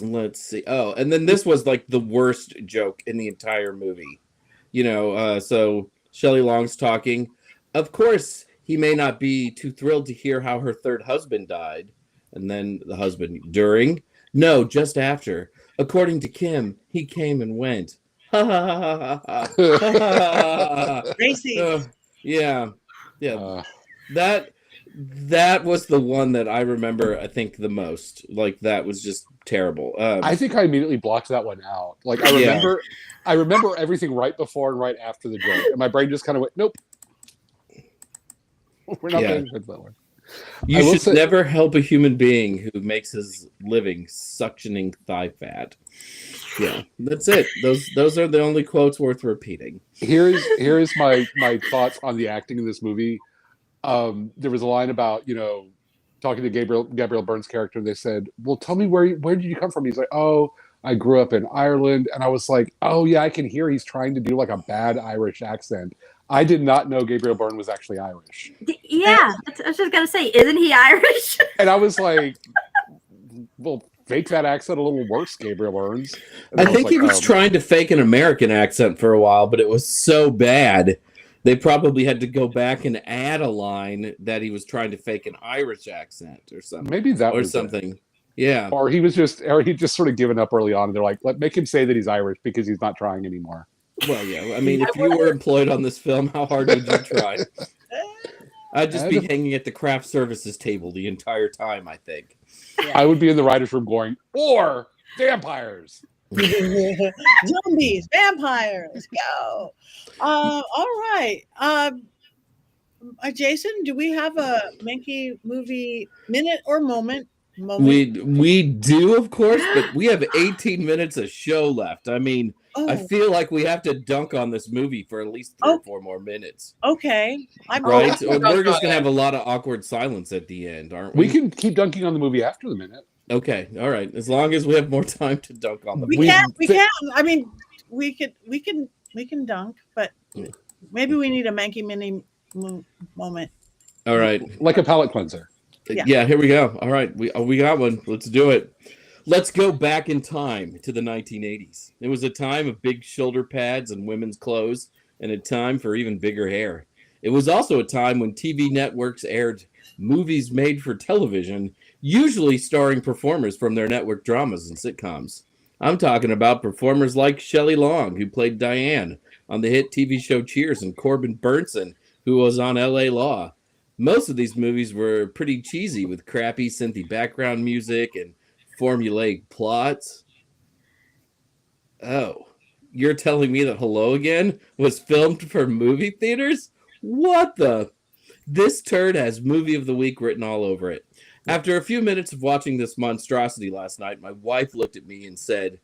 Let's see. Oh, and then this was like the worst joke in the entire movie. So Shelly Long's talking. "Of course, he may not be too thrilled to hear how her third husband died." And then the husband, "During? No, just after. According to Kim, he came and went." Ha ha ha ha ha. Gracie. Yeah. That was the one that I remember, I think, the most. Like, that was just terrible. I think I immediately blocked that one out. Like, I remember everything right before and right after the joke, and my brain just kind of went, "Nope, we're not paying attention to that one." You should never help a human being who makes his living suctioning thigh fat. Yeah, that's it. Those are the only quotes worth repeating. Here's my thoughts on the acting in this movie. There was a line about talking to Gabriel Byrne's character. They said, "Well, tell me where did you come from?" He's like, "Oh, I grew up in Ireland." And I was like, "Oh yeah, I can hear he's trying to do like a bad Irish accent." I did not know Gabriel Byrne was actually Irish. Yeah, I was just gonna say, isn't he Irish? And I was like, "Well, fake that accent a little worse, Gabriel Byrne." I think he was trying to fake an American accent for a while, but it was so bad. They probably had to go back and add a line that he was trying to fake an Irish accent or something. Maybe that or was something. It. Yeah. Or he just sort of given up early on. And they're like, make him say that he's Irish because he's not trying anymore. Well, yeah. I mean, if you were employed on this film, how hard would you try? I'd just be hanging at the craft services table the entire time, I think. Yeah. I would be in the writer's room going, "Or vampires." Zombies, vampires, go. All right. Jason, do we have a Mankey movie minute or moment? We do, of course, but we have 18 minutes of show left. I mean, I feel like we have to dunk on this movie for at least 3 or 4 more minutes. Okay. Right? We're just going to have a lot of awkward silence at the end, aren't we? We can keep dunking on the movie after the minute. Okay. All right. As long as we have more time to dunk on the movie. We can. I mean, we can dunk, but maybe we need a Mankey mini moment. All right. Like a palate cleanser. Yeah, here we go. All right, we got one. Let's do it. Let's go back in time to the 1980s. It was a time of big shoulder pads and women's clothes, and a time for even bigger hair. It was also a time when TV networks aired movies made for television, usually starring performers from their network dramas and sitcoms. I'm talking about performers like Shelley Long, who played Diane on the hit TV show Cheers, and Corbin Bernsen, who was on LA Law. Most of these movies were pretty cheesy with crappy synthy background music and formulaic plots. Oh, you're telling me that Hello Again was filmed for movie theaters? What the? This turd has Movie of the Week written all over it. After a few minutes of watching this monstrosity last night, my wife looked at me and said,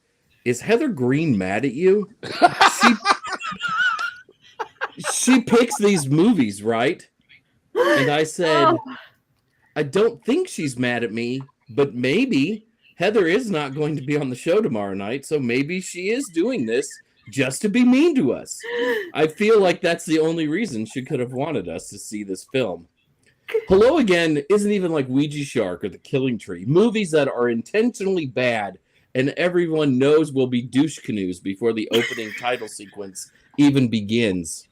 "Is Heather Green mad at you? She picks these movies, right?" And I said, "I don't think she's mad at me, but maybe Heather is not going to be on the show tomorrow night, so maybe she is doing this just to be mean to us. I feel like that's the only reason she could have wanted us to see this film." Hello Again isn't even like Ouija Shark or The Killing Tree, movies that are intentionally bad and everyone knows will be douche canoes before the opening title sequence even begins.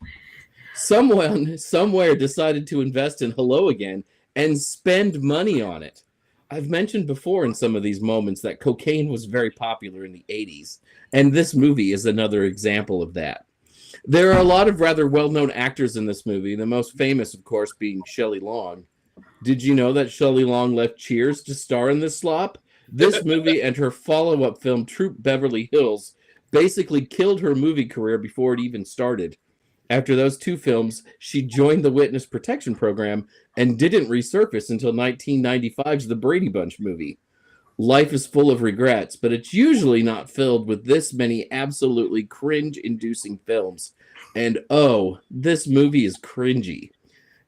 Someone somewhere decided to invest in Hello Again and spend money on it. I've mentioned before in some of these moments that cocaine was very popular in the 80s, and this movie is another example of that. There are a lot of rather well-known actors in this movie, the most famous, of course, being Shelley Long. Did you know that Shelley Long left Cheers to star in this slop? This movie and her follow-up film, Troop Beverly Hills, basically killed her movie career before it even started. After those two films, she joined the Witness Protection Program and didn't resurface until 1995's The Brady Bunch movie. Life is full of regrets, but it's usually not filled with this many absolutely cringe-inducing films. And oh, this movie is cringy.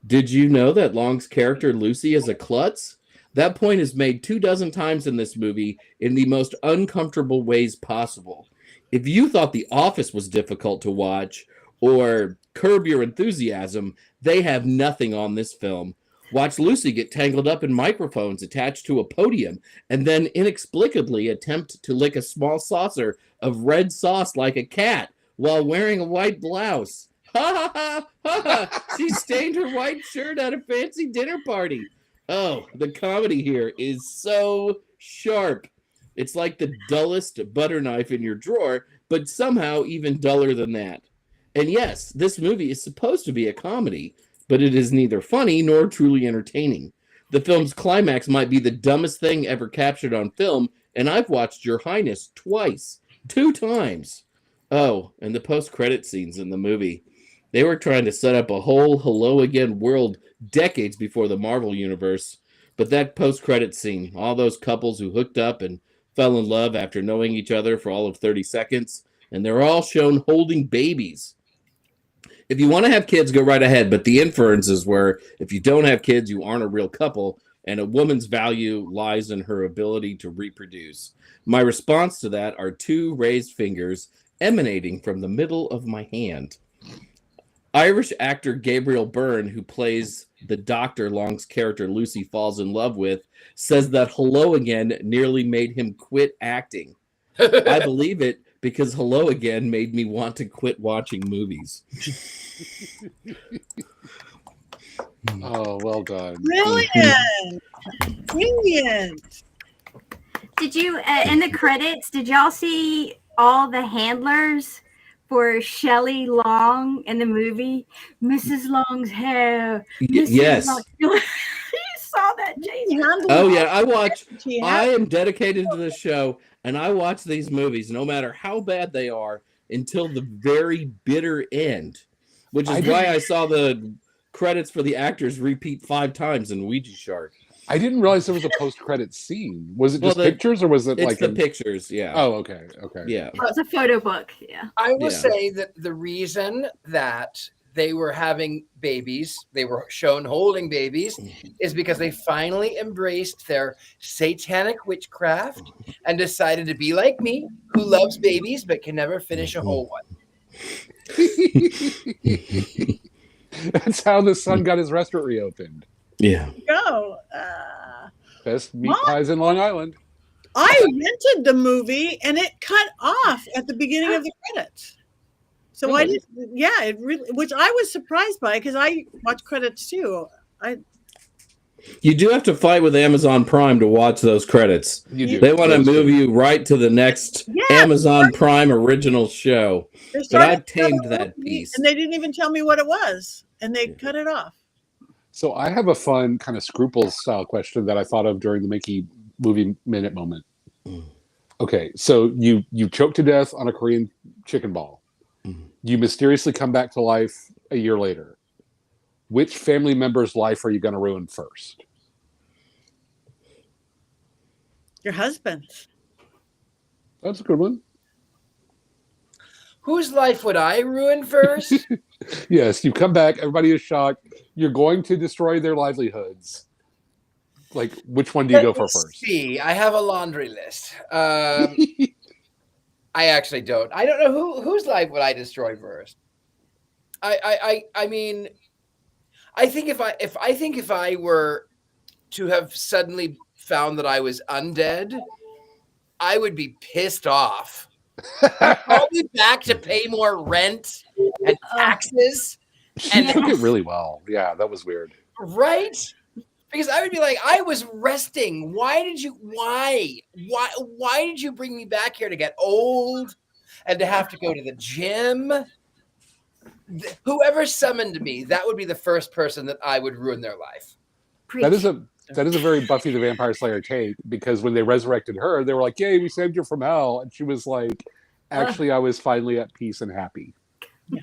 Did you know that Long's character Lucy is a klutz? That point is made 24 times in this movie in the most uncomfortable ways possible. If you thought The Office was difficult to watch, or Curb Your Enthusiasm, they have nothing on this film. Watch Lucy get tangled up in microphones attached to a podium and then inexplicably attempt to lick a small saucer of red sauce like a cat while wearing a white blouse. Ha ha ha ha ha! She stained her white shirt at a fancy dinner party. Oh, the comedy here is so sharp. It's like the dullest butter knife in your drawer, but somehow even duller than that. And yes, this movie is supposed to be a comedy, but it is neither funny nor truly entertaining. The film's climax might be the dumbest thing ever captured on film, and I've watched Your Highness twice. 2 times. Oh, and the post-credit scenes in the movie. They were trying to set up a whole Hello Again world decades before the Marvel Universe. But that post-credit scene, all those couples who hooked up and fell in love after knowing each other for all of 30 seconds, and they're all shown holding babies. If you want to have kids, go right ahead. But the inferences were, if you don't have kids, you aren't a real couple, and a woman's value lies in her ability to reproduce. My response to that are 2 raised fingers emanating from the middle of my hand. Irish actor Gabriel Byrne, who plays the doctor Long's character Lucy falls in love with, says that Hello Again nearly made him quit acting. I believe it, because Hello Again made me want to quit watching movies. Oh, well done. Brilliant. Brilliant. Did you, in the credits, did y'all see all the handlers for Shelley Long in the movie? Mrs. Long's hair. Mrs. Yes. Long. You saw that, Jason? Oh, yeah. I am dedicated to this show, and I watch these movies, no matter how bad they are, until the very bitter end, which is why I saw the credits for the actors repeat 5 times in Ouija Shark. I didn't realize there was a post-credit scene. Was it just pictures, or was it it's like the pictures? Yeah. Oh, okay. Yeah. Oh, it's a photo book. Yeah. I will say that the reason that they were having babies, they were shown holding babies, is because they finally embraced their satanic witchcraft and decided to be like me, who loves babies but can never finish a whole one. That's how the son got his restaurant reopened. Yeah. Go. Best meat pies in Long Island. I rented the movie and it cut off at the beginning of the credits. So Really? I did, yeah, it really, which I was surprised by because I watch credits too. You do have to fight with Amazon Prime to watch those credits. You do. They want to move you right to the next Amazon Prime original show. But I tamed that piece. And they didn't even tell me what it was. And they cut it off. So I have a fun kind of scruples style question that I thought of during the Mankey movie minute moment. Okay, so you choke to death on a Korean chicken ball. You mysteriously come back to life a year later. Which family member's life are you going to ruin first? Your husband. That's a good one. Whose life would I ruin first? Yes, you come back. Everybody is shocked. You're going to destroy their livelihoods. Like, which one do you go for first? See, I have a laundry list. I actually don't. I don't know whose life would I destroy first. I mean, I think if I were to have suddenly found that I was undead, I would be pissed off. I'll be back to pay more rent and taxes. She took it really well. Yeah, that was weird. Right? Because I would be like, I was resting. Why did you bring me back here to get old and to have to go to the gym? Whoever summoned me, that would be the first person that I would ruin their life. That is a very Buffy the Vampire Slayer take, because when they resurrected her, they were like, "Yay, we saved you from hell," and she was like, "Actually, I was finally at peace and happy." Yeah.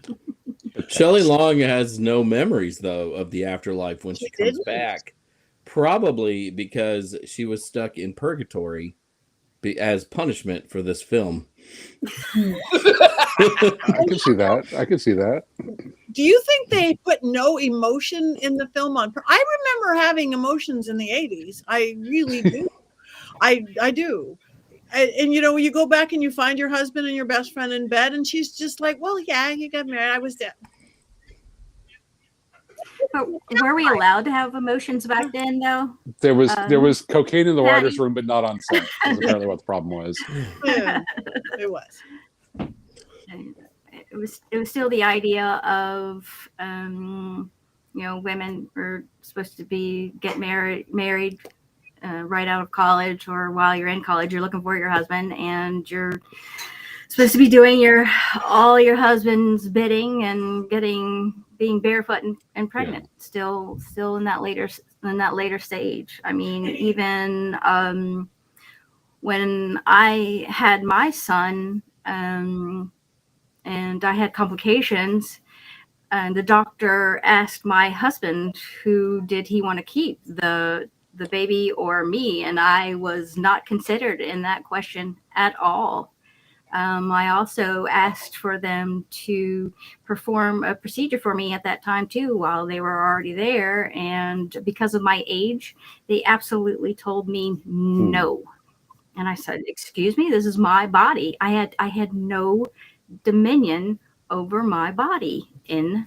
Shelly Long has no memories though of the afterlife when she comes back, probably because she was stuck in purgatory as punishment for this film. I can see that. Do you think they put no emotion in the film on? I remember having emotions in the 80s. I really do. I do. And you know, when you go back and you find your husband and your best friend in bed, and she's just like, "Well, yeah, you got married. I was dead." But were we allowed to have emotions back then, though? There was cocaine in the writer's room, but not on set. That's apparently what the problem was. Yeah, it was. It was still the idea of women were supposed to get married right out of college, or while you're in college, you're looking for your husband, and you're supposed to be doing all your husband's bidding and being barefoot and pregnant. Yeah. Still in that later stage. I mean, even when I had my son, and I had complications, and the doctor asked my husband who did he want to keep, the baby or me, and I was not considered in that question at all. I also asked for them to perform a procedure for me at that time too, while they were already there, and because of my age, they absolutely told me no. And I said, "Excuse me, this is my body. I had no dominion over my body in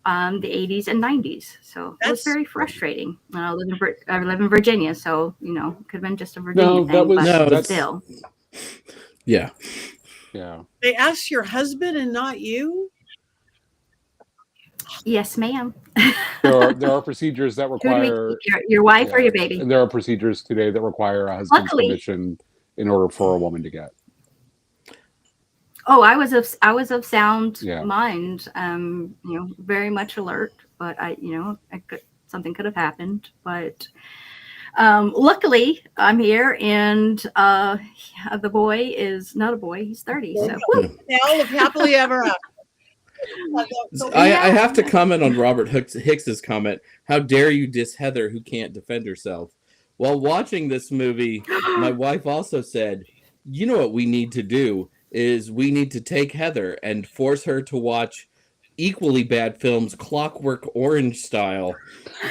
the 80s and 90s." So it was very frustrating. I live in Virginia, so it could have been just a Virginia thing. But still. Yeah. They asked your husband and not you? Yes, ma'am. There are procedures that require your wife or your baby. And there are procedures today that require a husband's permission in order for a woman to get. Oh, I was of sound mind, very much alert, but something could have happened, but luckily I'm here, and the boy is not a boy, he's 30. So now live happily ever after. I have to comment on Robert Hicks's comment. How dare you diss Heather, who can't defend herself? While watching this movie, my wife also said, "You know what we need to do is we need to take Heather and force her to watch equally bad films, Clockwork Orange style,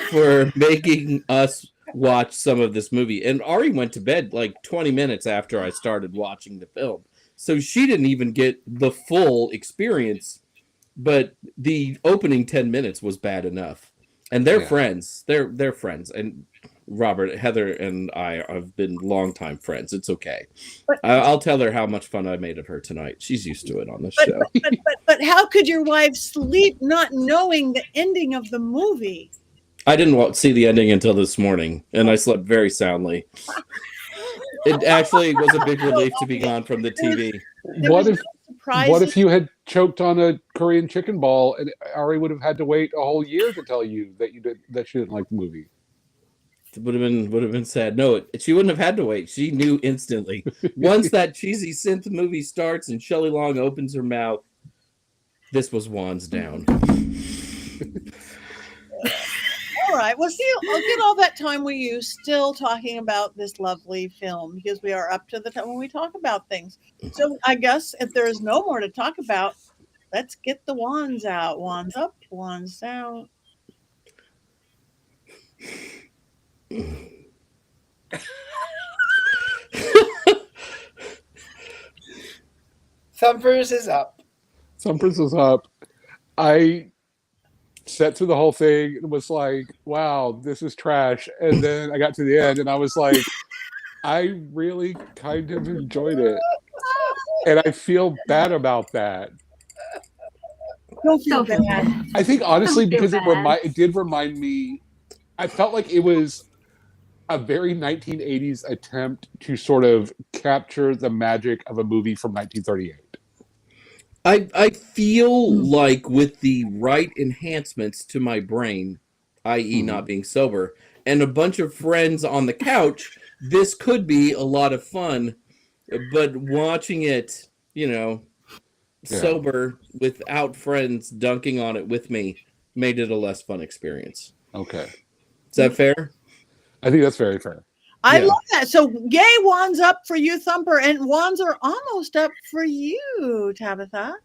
for making us watch some of this movie." And Ari went to bed like 20 minutes after I started watching the film, so she didn't even get the full experience. But the opening 10 minutes was bad enough. And they're friends. They're friends. And Robert, Heather, and I have been longtime friends. It's okay. I'll tell her how much fun I made of her tonight. She's used to it on the show. But how could your wife sleep not knowing the ending of the movie? I didn't see the ending until this morning, and I slept very soundly. It actually was a big relief to be gone from the TV. What if you had choked on a Korean chicken ball, and Ari would have had to wait a whole year to tell you that she didn't like the movie? It would have been sad. No, she wouldn't have had to wait. She knew instantly. Once that cheesy synth movie starts and Shelley Long opens her mouth, this was wands down. All right. Well, see, I'll get all that time we use still talking about this lovely film, because we are up to the time when we talk about things. So I guess if there is no more to talk about, let's get the wands out. Wands up, wands down. Thumpers is up. Thumpers is up. I sat through the whole thing and was like, wow, this is trash. And then I got to the end and I was like, I really kind of enjoyed it. And I feel bad about that. Don't feel bad. I think honestly, because it did remind me I felt like it was a very 1980s attempt to sort of capture the magic of a movie from 1938. I feel like with the right enhancements to my brain, i.e., not being sober, and a bunch of friends on the couch, this could be a lot of fun. But watching it, sober without friends dunking on it with me made it a less fun experience. Okay. Is that fair? I think that's very fair. I love that. So yay, wands up for you, Thumper, and wands are almost up for you, Tabitha.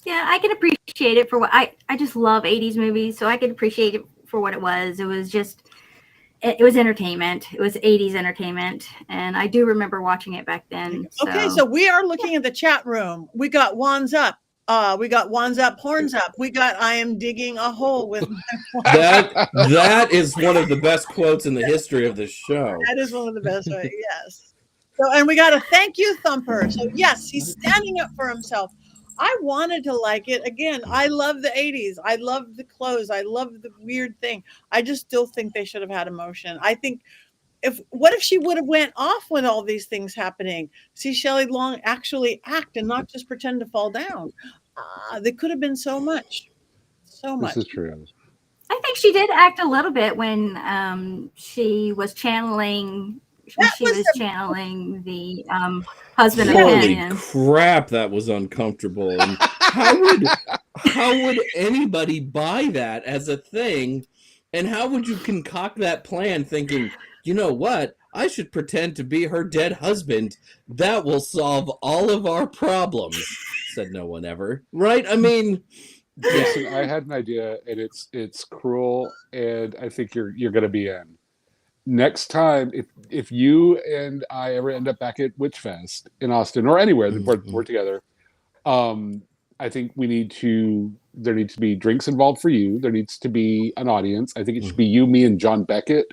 Yeah, I can appreciate it for what I just love 80s movies, so I could appreciate it for what it was. It was just it was entertainment. It was 80s entertainment, and I do remember watching it back then. Okay, so we are looking at the chat room. We got wands up. We got wands up, horns up. We got I am digging a hole with my that is one of the best quotes in the history of this show. That is one of the best, right? Yes. So, and we got a thank you, Thumper. So yes, he's standing up for himself. I wanted to like it. Again, I love the 80s. I love the clothes. I love the weird thing. I just still think they should have had emotion. I think what if she would have went off when all these things happening? See Shelly Long actually act and not just pretend to fall down. There could have been so much. So much. This is true. I think she did act a little bit when she was channeling channeling the husband of Holy Ken. crap, that was uncomfortable. And how would anybody buy that as a thing? And how would you concoct that plan thinking, you know what? I should pretend to be her dead husband. That will solve all of our problems, said no one ever. Right? I mean, listen, I had an idea, and it's cruel, and I think you're going to be in. Next time, if you and I ever end up back at Witch Fest in Austin or anywhere that we're together, I think there needs to be drinks involved for you. There needs to be an audience. I think it should be you, me, and John Beckett.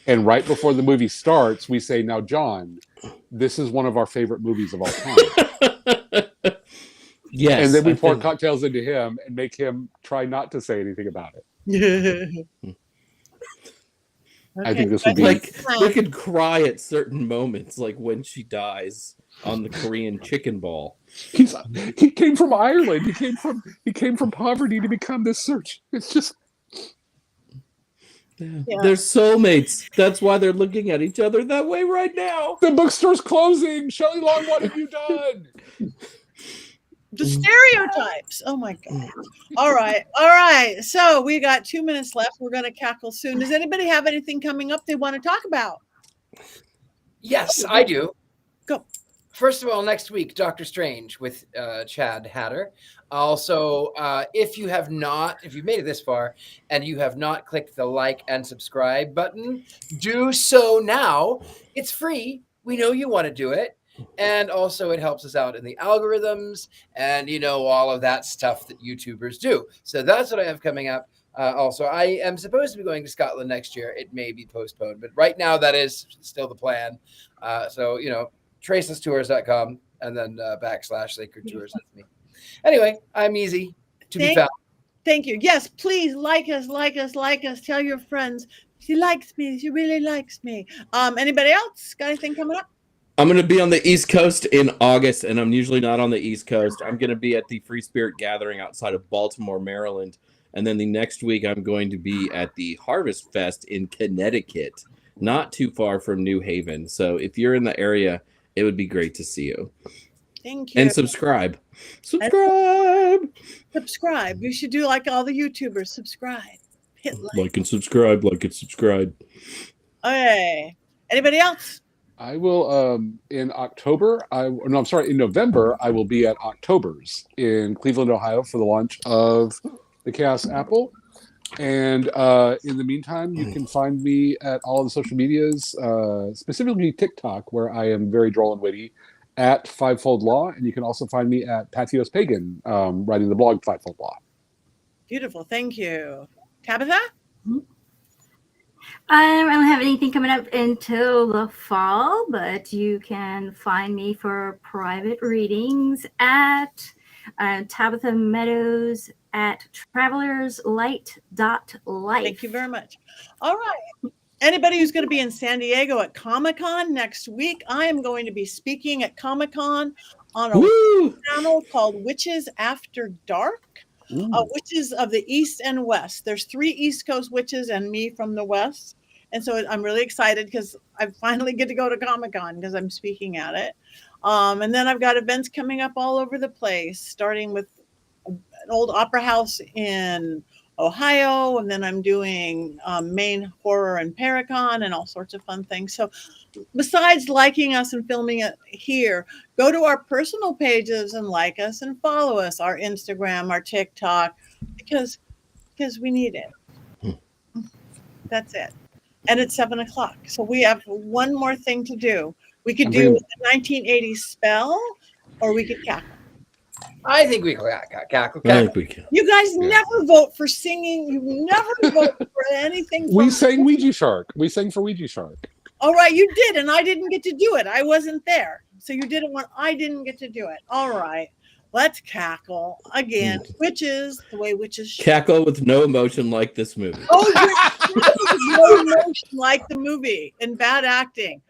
And right before the movie starts, we say, "Now, John, this is one of our favorite movies of all time." Yes. And then we pour cocktails into him and make him try not to say anything about it. I think this would be like we could cry at certain moments, like when she dies on the Korean chicken ball. He came from Ireland. He came from poverty to become this search. It's just they're soulmates. That's why they're looking at each other that way right now. The bookstore's closing. Shelly Long, what have you done? The stereotypes. Oh my God. All right. So we got 2 minutes left. We're going to cackle soon. Does anybody have anything coming up they want to talk about? Yes, I do. Go. First of all, next week, Doctor Strange with Chad Hatter. Also, if you've made it this far and you have not clicked the like and subscribe button, do so now. It's free. We know you want to do it. And also it helps us out in the algorithms and, all of that stuff that YouTubers do. So that's what I have coming up. Also, I am supposed to be going to Scotland next year. It may be postponed, but right now that is still the plan. So, tracelesstours.com and then /Sacred Tours. That's me. Anyway, I'm easy to be found. Thank you. Yes, please like us. Tell your friends. She likes me. She really likes me. Anybody else got anything coming up? I'm going to be on the East Coast in August, and I'm usually not on the East Coast. I'm going to be at the Free Spirit Gathering outside of Baltimore, Maryland. And then the next week, I'm going to be at the Harvest Fest in Connecticut, not too far from New Haven. So if you're in the area, it would be great to see you. Thank you. And subscribe. You should do like all the YouTubers. Subscribe. Hit like and subscribe. Okay. Anybody else? I will in November I will be at October's in Cleveland, Ohio for the launch of the Chaos Apple. And in the meantime, you can find me at all of the social medias, specifically TikTok, where I am very droll and witty, at Fivefold Law. And you can also find me at Patheos Pagan, writing the blog Fivefold Law. Beautiful. Thank you. Tabitha? I don't have anything coming up until the fall, but you can find me for private readings at Tabitha Meadows at travelerslight.life. Thank you very much. All right. Anybody who's going to be in San Diego at Comic-Con next week, I am going to be speaking at Comic-Con on a channel called Witches After Dark. Witches of the East and West. There's 3 East Coast witches and me from the West. And so I'm really excited because I finally get to go to Comic-Con because I'm speaking at it. And then I've got events coming up all over the place, starting with an old opera house in Ohio. And then I'm doing Maine Horror and Paracon and all sorts of fun things. So besides liking us and filming it here, go to our personal pages and like us and follow us, our Instagram, our TikTok, because we need it. That's it. And it's 7:00. So we have one more thing to do. We could do the 1980s spell, or we could cackle. I think we cackle. I think we can. You guys never vote for singing. You never vote for anything. We sang Ouija Shark. We sang for Ouija Shark. All right, you did, and I didn't get to do it. I wasn't there. So you did it when I didn't get to do it. All right. Let's cackle again. Witches, the way witches should. Cackle with no emotion like this movie. Oh, no emotion like the movie and bad acting.